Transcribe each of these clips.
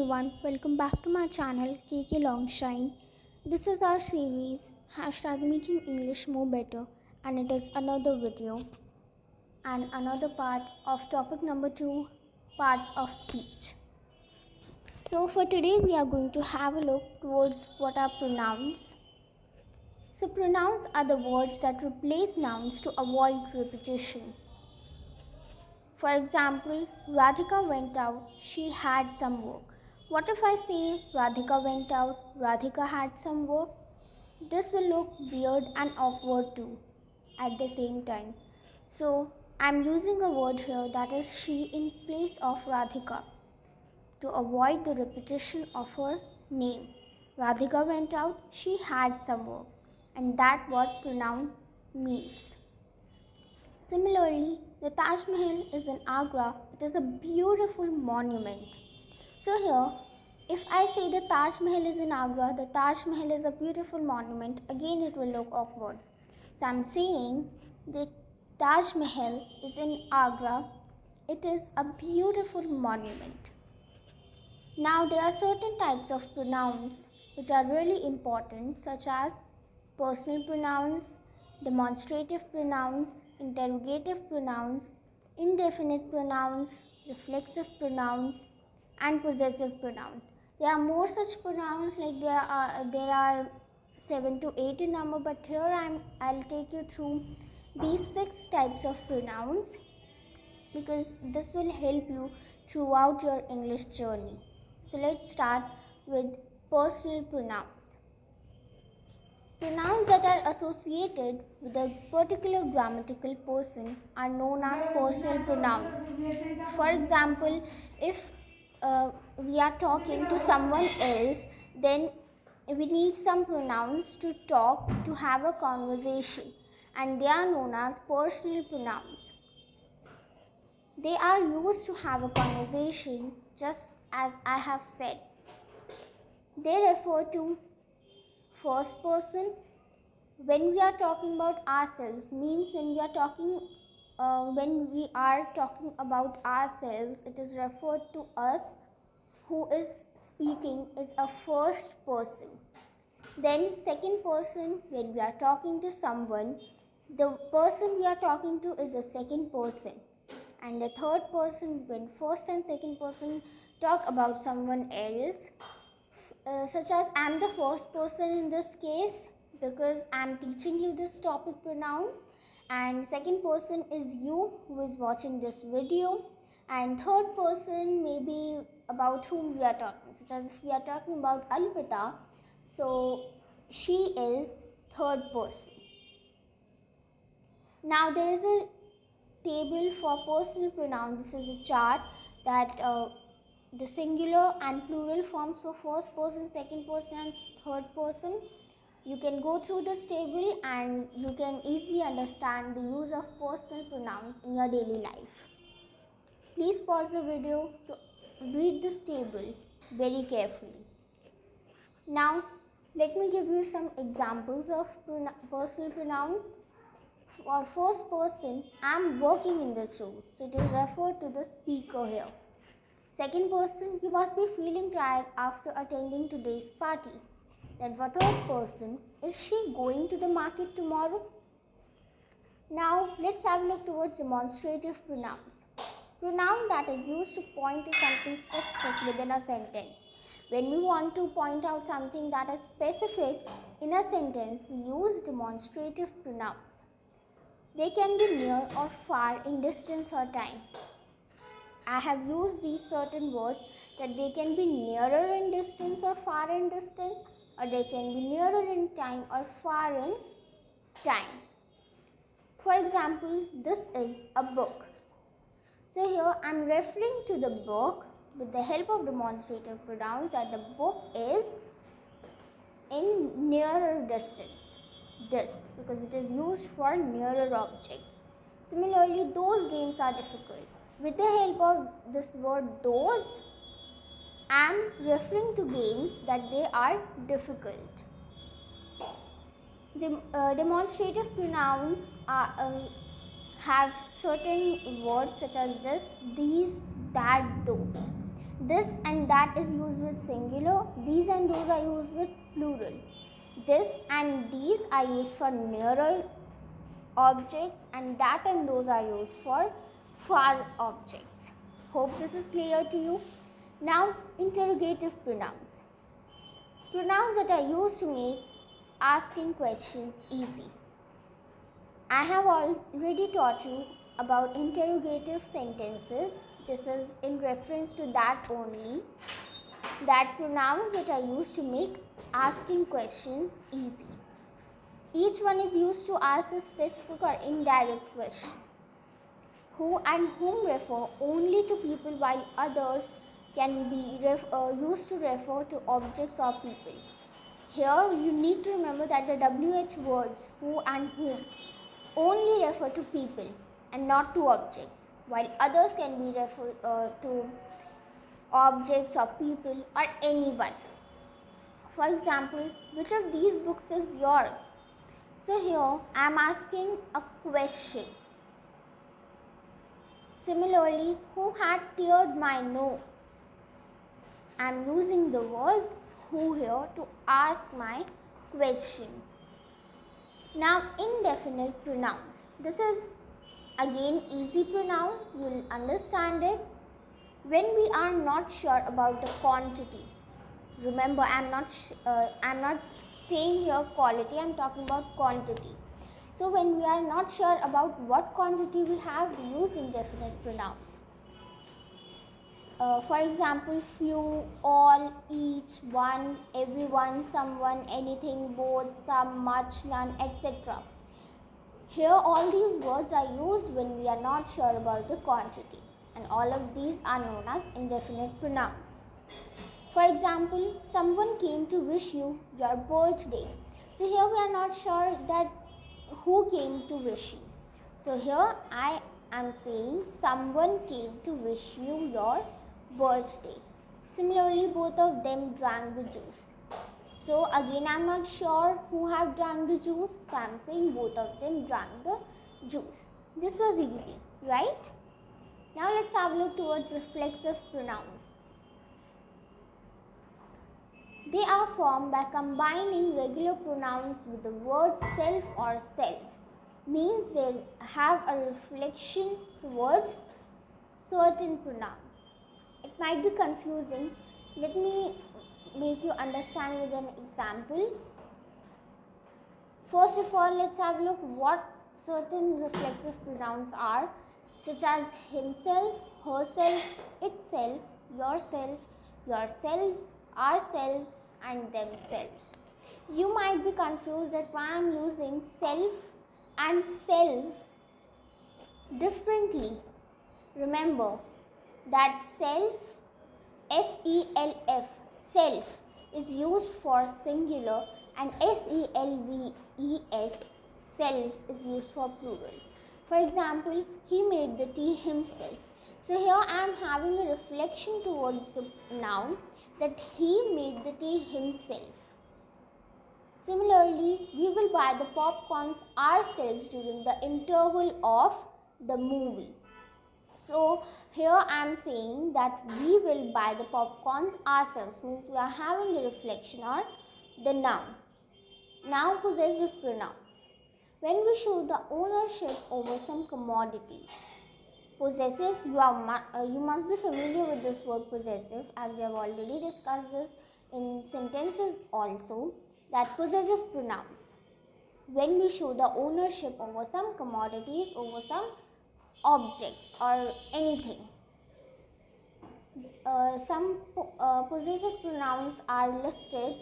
everyone, welcome back to my channel KK Longshine. This is our series #Making English More Better, and it is another video and another part of topic number 2, parts of speech. So for today we are going to have a look towards what are pronouns. So pronouns are the words that replace nouns to avoid repetition. For example, Radhika went out, she had some work. What if I say Radhika went out, Radhika had some work? This will look weird and awkward too at the same time. So I'm using a word here that is she in place of Radhika to avoid the repetition of her name. Radhika went out, she had some work, and that's what pronoun means. Similarly, the Taj Mahal is in Agra. It is a beautiful monument. So here, if I say the Taj Mahal is in Agra, the Taj Mahal is a beautiful monument, again it will look awkward. So I'm saying the Taj Mahal is in Agra. It is a beautiful monument. Now there are certain types of pronouns which are really important, such as personal pronouns, demonstrative pronouns, interrogative pronouns, indefinite pronouns, reflexive pronouns, and possessive pronouns. There are more such pronouns, like there are 7 to 8 in number, but here I'll take you through these 6 types of pronouns because this will help you throughout your English journey. So let's start with personal pronouns. Pronouns that are associated with a particular grammatical person are known as personal pronouns. For example, if we are talking to someone else, then we need some pronouns to talk, to have a conversation, and they are known as personal pronouns. They are used to have a conversation, just as I have said. They refer to first person. When we are talking about ourselves, means when we are talking about ourselves, it is referred to us. Who is speaking is a first person. Then second person, when we are talking to someone, the person we are talking to is a second person. And the third person, when first and second person talk about someone else, such as I'm the first person in this case because I'm teaching you this topic pronouns, and second person is you who is watching this video, and third person may be about whom we are talking, such as if we are talking about Alpita, so she is third person. Now there is a table for personal pronouns. This is a chart that the singular and plural forms for first person, second person, and third person. You can go through this table and you can easily understand the use of personal pronouns in your daily life. Please pause the video to read this table very carefully. Now, let me give you some examples of personal pronouns. For first person, I am working in this room, so it is referred to the speaker here. Second person, you must be feeling tired after attending today's party. Then for third person, is she going to the market tomorrow? Now let's have a look towards demonstrative pronouns. Pronoun that is used to point to something specific within a sentence. When we want to point out something that is specific in a sentence, we use demonstrative pronouns. They can be near or far in distance or time. I have used these certain words that they can be nearer in distance or far in distance, or they can be nearer in time or far in time. For example, this is a book. So here I am referring to the book with the help of demonstrative pronouns that the book is in nearer distance. This, because it is used for nearer objects. Similarly, those games are difficult. With the help of this word those, I am referring to games that they are difficult. The demonstrative pronouns have certain words such as this, these, that, those. This and that is used with singular. These and those are used with plural. This and these are used for nearer objects, and that and those are used for far objects. Hope this is clear to you. Now, interrogative pronouns. Pronouns that are used to make asking questions easy. I have already taught you about interrogative sentences. This is in reference to that only, that pronouns that are used to make asking questions easy. Each one is used to ask a specific or indirect question. Who and whom refer only to people, while others can be used to refer to objects or people. Here you need to remember that the WH words who and whom only refer to people and not to objects, while others can be referred to objects or people or anyone. For example, which of these books is yours? So here I am asking a question. Similarly, who had teared my nose? I am using the word who here to ask my question. Now, indefinite pronouns. This is again easy pronoun. You will understand it. When we are not sure about the quantity. Remember, I am not saying here quality. I am talking about quantity. So when we are not sure about what quantity we have, we use indefinite pronouns. For example, few, all, each, one, everyone, someone, anything, both, some, much, none, etc. Here all these words are used when we are not sure about the quantity, and all of these are known as indefinite pronouns. For example, someone came to wish you your birthday. So here we are not sure that who came to wish you. So here I am saying someone came to wish you your birthday. Similarly, both of them drank the juice. So again I am not sure who have drank the juice. So I am saying both of them drank the juice. This was easy, right? Now let's have a look towards reflexive pronouns. They are formed by combining regular pronouns with the word self or selves. Means they have a reflection towards certain pronouns. It might be confusing. Let me make you understand with an example. First of all, let's have a look what certain reflexive pronouns are, such as himself, herself, itself, yourself, yourselves, ourselves, and themselves. You might be confused that why I am using self and selves differently. Remember that self, S-E-L-F, self, is used for singular, and S-E-L-V-E-S, selves, is used for plural. For example, he made the tea himself. So here I am having a reflection towards the noun that he made the tea himself. Similarly, we will buy the popcorns ourselves during the interval of the movie. So here I am saying that we will buy the popcorns ourselves, means we are having a reflection on the noun. Now, possessive pronouns. When we show the ownership over some commodities. Possessive, you must be familiar with this word possessive, as we have already discussed this in sentences also, that possessive pronouns. When we show the ownership over some commodities, over some objects or anything. Some possessive pronouns are listed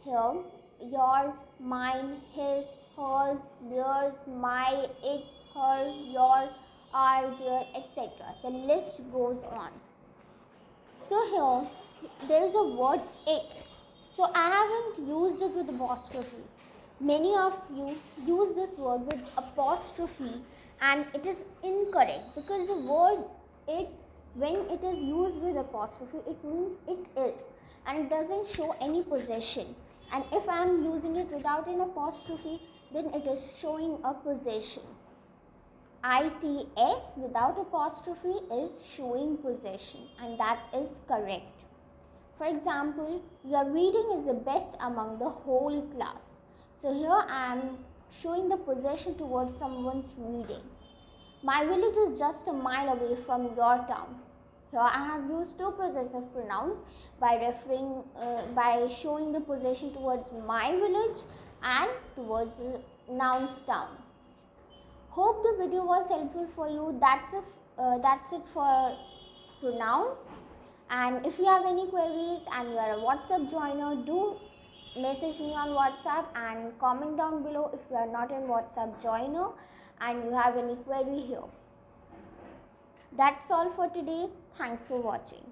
here: yours, mine, his, hers, theirs, my, its, her, your, our, their, etc. The list goes on. So here there is a word its. So I haven't used it with apostrophe. Many of you use this word with apostrophe, and it is incorrect, because the word its, when it is used with apostrophe, it means it is, and it doesn't show any possession. And if I am using it without an apostrophe, then it is showing a possession. its without apostrophe is showing possession, and that is correct. For example, your reading is the best among the whole class. So here I am showing the possession towards someone's reading. My village is just a mile away from your town. Here I have used two possessive pronouns by showing the possession towards my village and towards the noun's town. Hope the video was helpful for you. That's it for pronouns. And if you have any queries and you are a WhatsApp joiner, do message me on WhatsApp and comment down below if you are not in WhatsApp joiner and you have any query here. That's all for today. Thanks for watching.